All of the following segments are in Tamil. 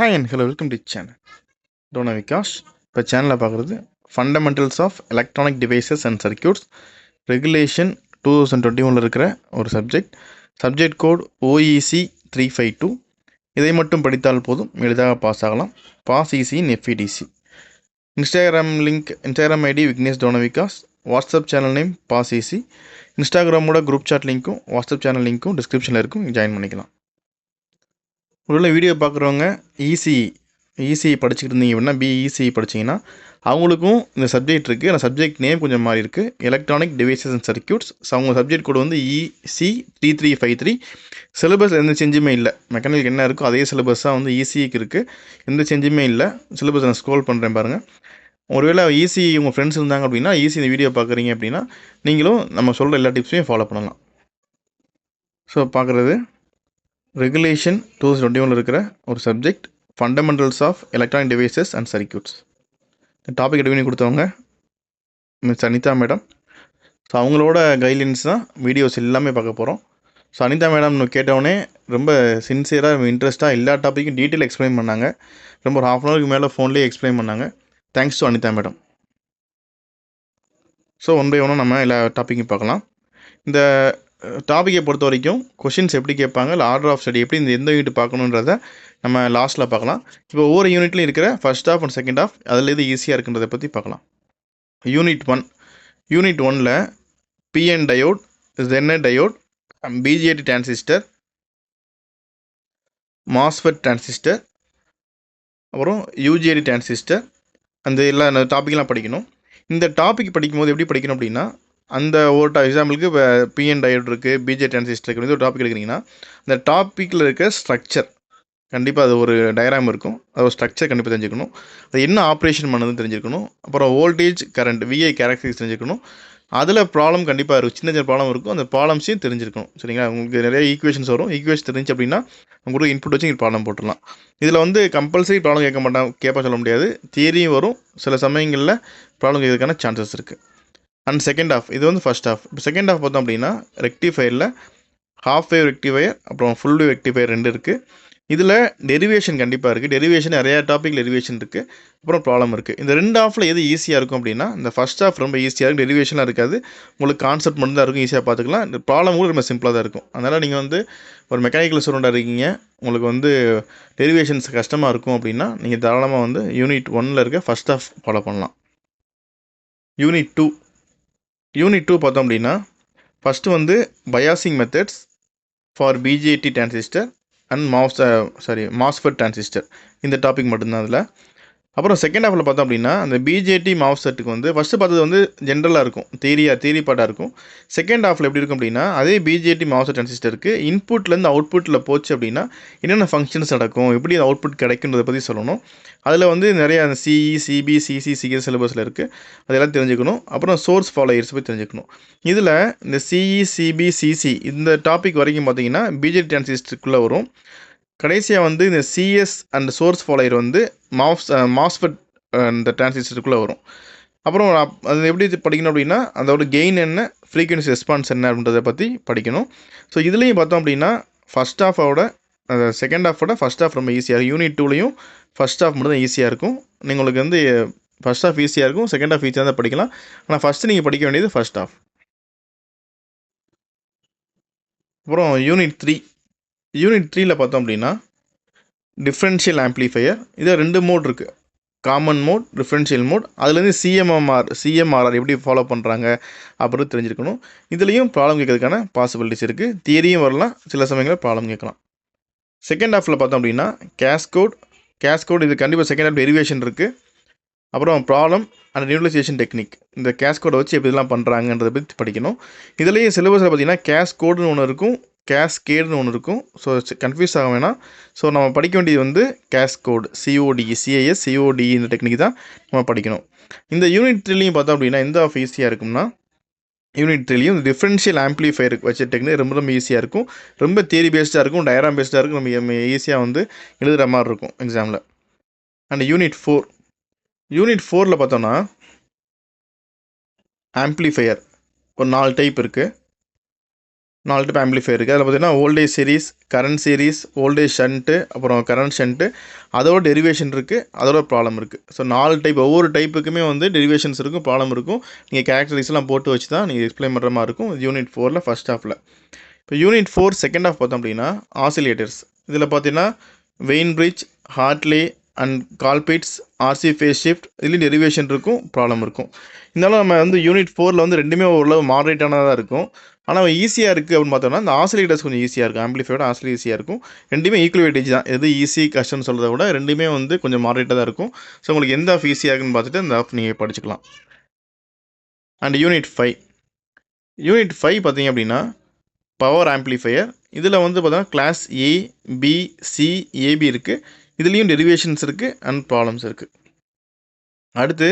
Hi and hello welcome to channel Dona Vikash. இப்போ சேனலில் பார்க்குறது fundamentals of electronic devices and circuits regulation 2021 இருக்கிற ஒரு சப்ஜெக்ட் கோட் OEC 352. இதை மட்டும் படித்தால் போதும், எளிதாக பாஸ் ஆகலாம். Pass easy in FEDC. Instagram ID Vignesh Dona Vikas. WhatsApp channel name pass easy. இன்ஸ்டாகிராமோட குரூப் சாட் லிங்க்கும் வாட்ஸ்அப் சேனல் லிங்க்கும் டிஸ்கிரிப்ஷனில் இருக்கும், ஜாயின் பண்ணிக்கலாம். ஒருவேளை வீடியோ பார்க்குறவங்க இசிஇ படிச்சுக்கிட்டு இருந்தீங்க அப்படின்னா, BECE படிச்சிங்கன்னா அவங்களுக்கும் இந்த சப்ஜெக்ட் இருக்குது. அந்த சப்ஜெக்ட் நேம் கொஞ்சம் மாறி இருக்குது, electronic devices and circuits. So அவங்க சப்ஜெக்ட் கோடு வந்து EC 3353. சிலபஸ் எந்த சேஞ்சுமே இல்லை. மெக்கானிக் என்ன இருக்கோ அதே சிலபஸ் தான் வந்து ECEக்கு இருக்குது, எந்த சேஞ்சுமே இல்லை. சிலபஸ் நான் ஸ்க்ரோல் பண்ணுறேன் பாருங்கள். ஒருவேளை ECE உங்கள் ஃப்ரெண்ட்ஸ் இருந்தாங்க அப்படின்னா, ECE இந்த வீடியோ பார்க்குறீங்க அப்படின்னா நீங்களும் நம்ம சொல்கிற எல்லா டிப்ஸையும் ஃபாலோ பண்ணலாம். ஸோ பார்க்குறது ரெகுலேஷன் 2021 இருக்கிற ஒரு subject fundamentals of electronic devices and circuits. இந்த டாபிக் எடுத்து கொடுத்தவங்க மிஸ் அனிதா மேடம். ஸோ அவங்களோட கைட்லைன்ஸ் தான் வீடியோஸ் எல்லாமே பார்க்க போகிறோம். ஸோ அனிதா மேடம் கேட்டவுடனே ரொம்ப சின்சியராக இன்ட்ரெஸ்ட்டாக எல்லா டாப்பிக்கும் டீட்டெயில் எக்ஸ்பிளைன் பண்ணாங்க. ரொம்ப ஒரு ½ ஹவருக்கு மேலே ஃபோன்லேயே எக்ஸ்பிளைன் பண்ணாங்க. Thanks to Anitha madam. So one by ஒன்னாக நம்ம எல்லா டாப்பிக்கும் பார்க்கலாம். இந்த டாப்பிக்கை பொறுத்த வரைக்கும் கொஷின்ஸ் எப்படி கேட்பாங்க, இல்லை ஆர்டர் ஆஃப் ஸ்டடி எப்படி இந்த எந்த யூனிட் பார்க்கணுன்றதை நம்ம லாஸ்ட்டில் பார்க்கலாம். இப்போ ஒவ்வொரு யூனிட்லையும் இருக்கிற first half and second half அதில் எது ஈஸியாக இருக்குன்றதை பற்றி பார்க்கலாம். யூனிட் 1ல் PN diode, ZN diode, BJT transistor, MOSFET transistor, அப்புறம் UJT டிரான்சிஸ்டர், அந்த எல்லா டாப்பிக்லாம் படிக்கணும். இந்த டாபிக் படிக்கும்போது எப்படி படிக்கணும் அப்படின்னா, அந்த ஒரு எக்ஸாம்பிளுக்கு இப்போ PN டயோட் இருக்குது, BJT டிரான்சிஸ்டர் இருக்குது, ஒரு டாபிக் எடுக்கிறீங்கன்னா அந்த டாப்பிக்கில் இருக்க ஸ்ட்ரக்சர் கண்டிப்பாக அது ஒரு டயக்ராம் இருக்கும், அது ஒரு ஸ்ட்ரக்சர் கண்டிப்பாக தெரிஞ்சுக்கணும். அது என்ன ஆப்ரேஷன் பண்ணதுன்னு தெரிஞ்சுக்கணும். அப்புறம் வோல்டேஜ் கரண்ட் VI கேரக்டரிஸ்டிக்ஸ் தெரிஞ்சுக்கணும். அதில் ப்ராப்ளம் கண்டிப்பாக இருக்கும், சின்ன ப்ராப்ளம் இருக்கும், அந்த ப்ராப்ளம்ஸையும் தெரிஞ்சிருக்கணும். சரிங்களா? உங்களுக்கு நிறைய ஈக்குவேஷன்ஸ் வரும், ஈக்குவேஷன் தெரிஞ்சு அப்படின்னா உங்களுக்கு இன்புட் வச்சு ப்ராப்ளம் போட்டுடலாம். இதில் வந்து கம்பல்சரி ப்ராப்ளம் கேட்பா சொல்ல முடியாது, தியரியும் வரும், சில சமயங்களில் ப்ராப்ளம் கேட்கறதுக்கான சான்சஸ் இருக்குது. அண்ட் செகண்ட் ஹாஃப், இது வந்து ஃபர்ஸ்ட் ஹாஃப். இப்போ செகண்ட் ஹாஃப் பார்த்தோம் அப்படின்னா ரெக்டிஃபயரில் ஹாஃப் வேவ் ரெக்டிஃபயர் அப்புறம் ஃபுல் வேவ் ரெக்டிஃபயர் 2 இருக்குது. இதில் டெரிவேஷன் கண்டிப்பாக இருக்குது, டெரிவேஷன் நிறையா டாப்பிக்கில் டெரிவேஷன் இருக்குது, அப்புறம் ப்ராப்ளம் இருக்குது. இந்த 2 ஹாஃபில் எது ஈஸியாக இருக்கும் அப்படின்னா, இந்த ஃபர்ஸ்ட் ஹாஃப் ரொம்ப ஈஸியாக இருக்கும், டெரிவேஷனாக இருக்காது, உங்களுக்கு கான்செப்ட் மட்டும் தான் இருக்கும், ஈஸியாக பார்த்துக்கலாம். இந்த ப்ராப்ளம் கூட ரொம்ப சிம்பிளாக தான் இருக்கும். அதனால் நீங்கள் வந்து ஒரு மெக்கானிக்கல் ஸ்டூடெண்ட்டாக இருக்கீங்க, உங்களுக்கு வந்து டெரிவேஷன்ஸ் கஷ்டமாக இருக்கும் அப்படின்னா நீங்கள் தாராளமாக வந்து யூனிட் 1ல் இருக்க ஃபர்ஸ்ட் ஹாஃப் ஃபாலோ பண்ணலாம். யூனிட் 2 பார்த்தோம் அப்படின்னா, ஃபஸ்ட்டு வந்து biasing methods for BJT transistor and MOSFET transistor, இந்த டாபிக் மட்டும்தான் அதில். அப்புறம் செகண்ட் ஹாஃபில் பார்த்தோம் அப்படின்னா அந்த BJT மாஸ்ஃபெட்டுக்கு வந்து ஃபஸ்ட்டு பார்த்தது வந்து ஜென்ரலாக இருக்கும், தியரி பாட்டாக இருக்கும். செகண்ட் ஹாஃபில் எப்படி இருக்கும் அப்படின்னா, அதே BJT மாஸ்ஃபெட் டிரான்சிஸ்டருக்கு இன்புட்லேருந்து அவுட்புட்டில் போச்சு அப்படின்னா என்னென்ன ஃபங்க்ஷன்ஸ் நடக்கும், எப்படி அவுட்புட் கிடைக்குன்றதை பற்றி சொல்லணும். அதில் வந்து நிறைய அந்த CE, CB, CC, CS சிலபஸில் இருக்குது, அதெல்லாம் தெரிஞ்சுக்கணும். அப்புறம் சோர்ஸ் ஃபாலோயர்ஸ் பற்றி தெரிஞ்சுக்கணும். இதில் இந்த CE, CB, CC இந்த டாபிக் வரைக்கும் பார்த்தீங்கன்னா BJT டிரான்சிஸ்டருக்குள்ளே வரும். கடைசியாக வந்து இந்த CS அண்ட் சோர்ஸ் ஃபாலோயர் வந்து மாஸ்ஃபெட் இந்த டிரான்சிஸ்டருக்குள்ளே வரும். அப்புறம் அது எப்படி படிக்கணும் அப்படின்னா, அதோட கெயின் என்ன, ஃப்ரீக்வன்சி ரெஸ்பான்ஸ் என்ன அப்படின்றத பற்றி படிக்கணும். ஸோ இதுலேயும் பார்த்தோம் அப்படின்னா ஃபஸ்ட் ஹாஃபோட செகண்ட் ஹாஃபோட ஃபஸ்ட் ஹாஃப் ரொம்ப ஈஸியாக இருக்கும். யூனிட் 2லையும் ஃபஸ்ட் ஹாஃப் மட்டும் தான் ஈஸியாக இருக்கும். உங்களுக்கு வந்து ஃபஸ்ட் ஹாஃப் ஈஸியாக இருக்கும், செகண்ட் ஹாஃப் ஈஸியாக தான் படிக்கலாம். ஆனால் ஃபஸ்ட்டு நீங்கள் படிக்க வேண்டியது ஃபஸ்ட் ஹாஃப். அப்புறம் யூனிட் 3ல் பார்த்தோம் அப்படின்னா டிஃப்ரென்ஷியல் ஆம்ப்ளிஃபையர். இதில் 2 மோட் இருக்குது, காமன் மோட், டிஃப்ரென்ஷியல் மோட். அதுலேருந்து CMRR எப்படி ஃபாலோ பண்ணுறாங்க அப்படின்னு தெரிஞ்சிருக்கணும். இதுலேயும் ப்ராப்ளம் கேட்கறதுக்கான பாசிபிலிட்டிஸ் இருக்குது, தியரியும் வரலாம், சில சமயங்களில் ப்ராப்ளம் கேட்கலாம். செகண்ட் ஹாஃபில் பார்த்தோம் அப்படின்னா கேஸ்கோட் இது கண்டிப்பாக செகண்ட் ஹாஃப் டெரிவேஷன் இருக்குது. அப்புறம் ப்ராப்ளம் அண்ட் நியூட்ரலைசேஷன் டெக்னிக், இந்த கேஸ்கோடை வச்சு எப்படிலாம் பண்ணுறாங்கன்றதை பற்றி படிக்கணும். இதுலேயே சிலபஸில் பார்த்தீங்கன்னா கேஸ்கோடுன்னு ஒன்று இருக்கும், கேஸ்கேடுன்னு ஒன்று இருக்கும். ஸோ கன்ஃபியூஸ் ஆக வேணாம். ஸோ நம்ம படிக்க வேண்டியது வந்து கேஸ்கோடு, CODE இந்த டெக்னிக் தான் நம்ம படிக்கணும். இந்த யூனிட் 3லையும் பார்த்தோம் அப்படின்னா எந்த ஆஃப் ஈஸியாக இருக்கும்னா, யூனிட் 3லையும் டிஃப்ரென்ஷியல் ஆம்ப்ளிஃபையர் வச்ச டெக்னிக் ரொம்ப ஈஸியாக இருக்கும், ரொம்ப தியரி பேஸ்டாக இருக்கும், டயக்ராம் பேஸ்டாக இருக்கும், நம்ம ஈஸியாக வந்து எழுதுகிற மாதிரி இருக்கும் எக்ஸாமில். அண்ட் யூனிட் 4ல் பார்த்தோன்னா ஆம்ப்ளிஃபையர் ஒரு 4 டைப் இருக்குது. 4 டைப் ஆம்பிளிஃபையர் இருக்குது. அதில் பார்த்தீங்கன்னா voltage series, current series, voltage shunt, அப்புறம் கரண்ட் ஷண்ட்டு, அதோட டெரிவேஷன் இருக்குது, அதோட ப்ராப்ளம் இருக்குது. ஸோ 4 டைப், ஒவ்வொரு டைப்புக்குமே வந்து டெரிவேஷன்ஸ் இருக்கும், ப்ராப்ளம் இருக்கும். நீங்கள் கேரக்டரிஸ்லாம் போட்டு வச்சு தான் நீங்கள் எக்ஸ்பிளைன் பண்ணுற மாதிரி இருக்கும் யூனிட் 4ல் ஃபஸ்ட் ஹாஃபில். இப்போ யூனிட் 4 செகண்ட் ஹாஃப் பார்த்தோம் அப்படின்னா ஆசிலேட்டர்ஸ். இதில் பார்த்தீங்கன்னா Wien bridge, Hartley and Colpitts, RC phase shift, இதுலேயும் டெரிவேஷன் இருக்கும், ப்ராப்ளம் இருக்கும். இருந்தாலும் நம்ம வந்து யூனிட் 4ல் வந்து ரெண்டுமே ஓரளவு மாடரேட்டானதாக இருக்கும். ஆனால் ஈஸியாக இருக்குது அப்படின்னு பார்த்தோம்னா இந்த ஆசிலேட்டர்ஸ் கொஞ்சம் ஈஸியாக இருக்கும், ஆம்பிளிஃபையோட ஆசிலேட்டர் ஈஸியாக இருக்கும். ரெண்டுமே ஈக்குவல் வெயிட்டேஜ் தான், எது ஈஸி கஷ்டம்னு சொல்கிறத விட ரெண்டுமே வந்து கொஞ்சம் மாடரேட்டாக தான் இருக்கும். ஸோ உங்களுக்கு எந்த ஆஃப் ஈஸியாக இருக்குன்னு பார்த்துட்டு அந்த ஆஃப் நீங்கள் படிச்சுக்கலாம். அண்ட் யூனிட் 5 பார்த்தீங்க அப்படின்னா பவர் ஆம்பிளிஃபையர். இதில் வந்து பார்த்தீங்கன்னா கிளாஸ் ஏ, பி, சி, ஏபி இருக்குது. இதுலேயும் டெரிவேஷன்ஸ் இருக்குது அண்ட் ப்ராப்ளம்ஸ் இருக்குது. அடுத்து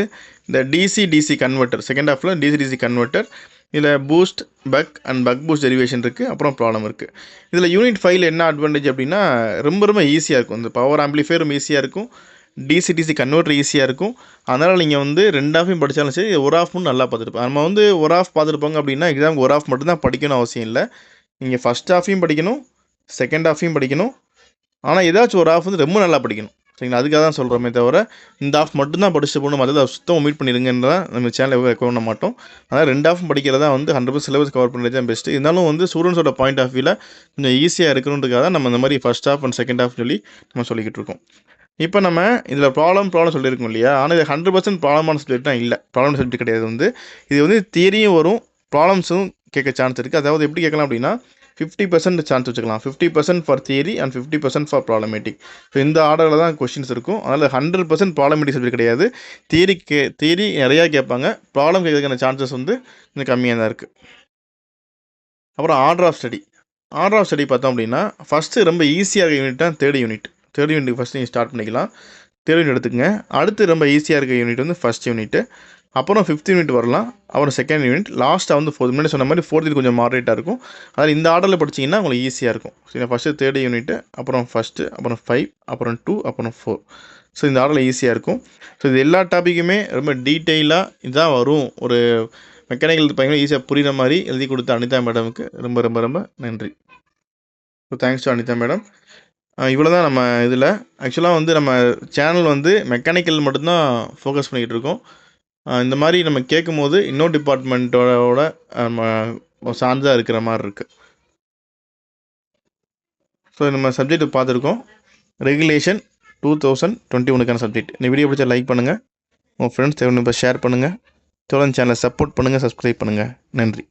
இந்த டிசி கன்வெர்ட்டர், செகண்ட் ஹாஃபில் டிசி கன்வெர்ட்டர். இதில் boost, buck and buck boost derivation இருக்குது, அப்புறம் ப்ராப்ளம் இருக்குது. இதில் யூனிட் 5ல் என்ன அட்வான்டேஜ் அப்படின்னா ரொம்ப ஈஸியாக இருக்கும். இந்த பவர் ஆம்பிளிஃபையர் ரொம்ப ஈஸியாக இருக்கும், டிசி கன்வெர்ட்டர் ஈஸியாக இருக்கும். அதனால் நீங்கள் வந்து 2 ஆஃபையும் படித்தாலும் சரி, ஒரு ஆஃப் மட்டும் நல்லா பார்த்துருப்போம். நம்ம வந்து ஒரு ஆஃப் பார்த்துருப்பாங்க அப்படின்னா எக்ஸாமுக்கு ஒரு ஆஃப் மட்டும் தான் படிக்கணும் அவசியம் இல்லை. நீங்கள் ஃபஸ்ட் ஹாஃபையும் படிக்கணும், செகண்ட் ஹாஃபையும் படிக்கணும். ஆனால் ஏதாச்சும் ஒரு ஆஃப் வந்து ரொம்ப நல்லா படிக்கணும், சரிங்களா? அதுக்காக தான் சொல்கிறோமே தவிர இந்த ஆஃப் மட்டும்தான் படிச்சுட்டு போகணும், மற்றது சுத்தம் ஒமிட் பண்ணிடுங்கன்றதான் நம்ம சேனலில் ரெக்கமெண்ட் பண்ண மாட்டோம். அதனால் 2 ஆஃபும் படிக்கிறதா வந்து 100% சிலபஸ் கவர் பண்ணுறது தான் பெஸ்ட்டு. இருந்தாலும் வந்து ஸ்டூடெண்ட்ஸோட பாயிண்ட் ஆஃப் வியூவில் கொஞ்சம் ஈஸியாக இருக்கணுன்றதுக்காக தான் நம்ம இந்த மாதிரி first half and second half சொல்லி நம்ம சொல்லிக்கிட்டு இருக்கோம். இப்போ நம்ம இதில் ப்ராப்ளம் சொல்லியிருக்கோம் இல்லையா? ஆனால் இது 100% ப்ராப்ளமான சப்ஜெக்ட் தான் இல்லை, ப்ராப்ளம் சப்ஜெக்ட் கிடையாது. வந்து இது வந்து தியரியும் வரும், ப்ராப்ளம்ஸும் கேட்க சான்ஸ் இருக்குது. அதாவது எப்படி கேட்கலாம் அப்படின்னா 50% சான்ஸ் வச்சுக்கலாம், 50% for theory and 50% for problematic. So இந்த ஆர்டரில் தான் கொஸ்டின்ஸ் இருக்கும். அதனால் 100% ப்ராப்ளமேட்டிக் சப்ஜெக்ட் கிடையாது. தியரி நிறையா கேட்பாங்க, ப்ராப்ளம் கேட்கறதுக்கான சான்சஸ் வந்து கொஞ்சம் கம்மியாக தான் இருக்குது. அப்புறம் ஆர்டர் ஆஃப் ஸ்டடி பார்த்தோம் அப்படின்னா ஃபஸ்ட்டு ரொம்ப ஈஸியாக இருக்க யூனிட் தான் தேர்ட் யூனிட் ஃபஸ்ட்டு நீங்கள் ஸ்டார்ட் பண்ணிக்கலாம். தேர்ட் யூனிட் எடுத்துக்கங்க. அடுத்து ரொம்ப ஈஸியாக இருக்க யூனிட் வந்து ஃபஸ்ட் யூனிட்டு, அப்புறம் 5th யூனிட் வரலாம், அப்புறம் செகண்ட் யூனிட், லாஸ்ட்டாக வந்து முன்னாடி சொன்ன மாதிரி 4th கொஞ்சம் மாடரேட்டாக இருக்கும். அதாவது இந்த ஆர்டரில் படிச்சிங்கன்னா உங்களுக்கு ஈஸியாக இருக்கும். சரி, ஃபஸ்ட்டு தேர்ட் யூனிட்டு, அப்புறம் ஃபஸ்ட்டு, அப்புறம் 5, அப்புறம் 2, அப்புறம் 4. ஸோ இந்த ஆர்டரில் ஈஸியாக இருக்கும். ஸோ இது எல்லா டாப்பிக்குமே ரொம்ப டீட்டெயிலாக இதான் வரும். ஒரு மெக்கானிக்கல் பையன் ஈஸியாக புரிகிற மாதிரி எழுதி கொடுத்த அனிதா மேடமுக்கு ரொம்ப ரொம்ப ரொம்ப நன்றி. So thanks to Anitha madam. இவ்வளோ தான் நம்ம இதில். ஆக்சுவலாக வந்து நம்ம சேனல் வந்து மெக்கானிக்கல் மட்டும்தான் ஃபோக்கஸ் பண்ணிக்கிட்டு இருக்கோம். இந்த மாதிரி நம்ம கேட்கும் போது இன்னொரு டிபார்ட்மெண்ட்டோட நம்ம சார்ந்தா இருக்கிற மாதிரி இருக்குது. ஸோ நம்ம சப்ஜெக்ட் பார்த்துருக்கோம், ரெகுலேஷன் 2021க்கான சப்ஜெக்ட். இந்த வீடியோ பிடிச்சா லைக் பண்ணுங்கள், உங்கள் ஃப்ரெண்ட்ஸ் தேவை ஷேர் பண்ணுங்கள், தொடர்ந்து சேனலை சப்போர்ட் பண்ணுங்கள், சப்ஸ்கிரைப் பண்ணுங்கள். நன்றி.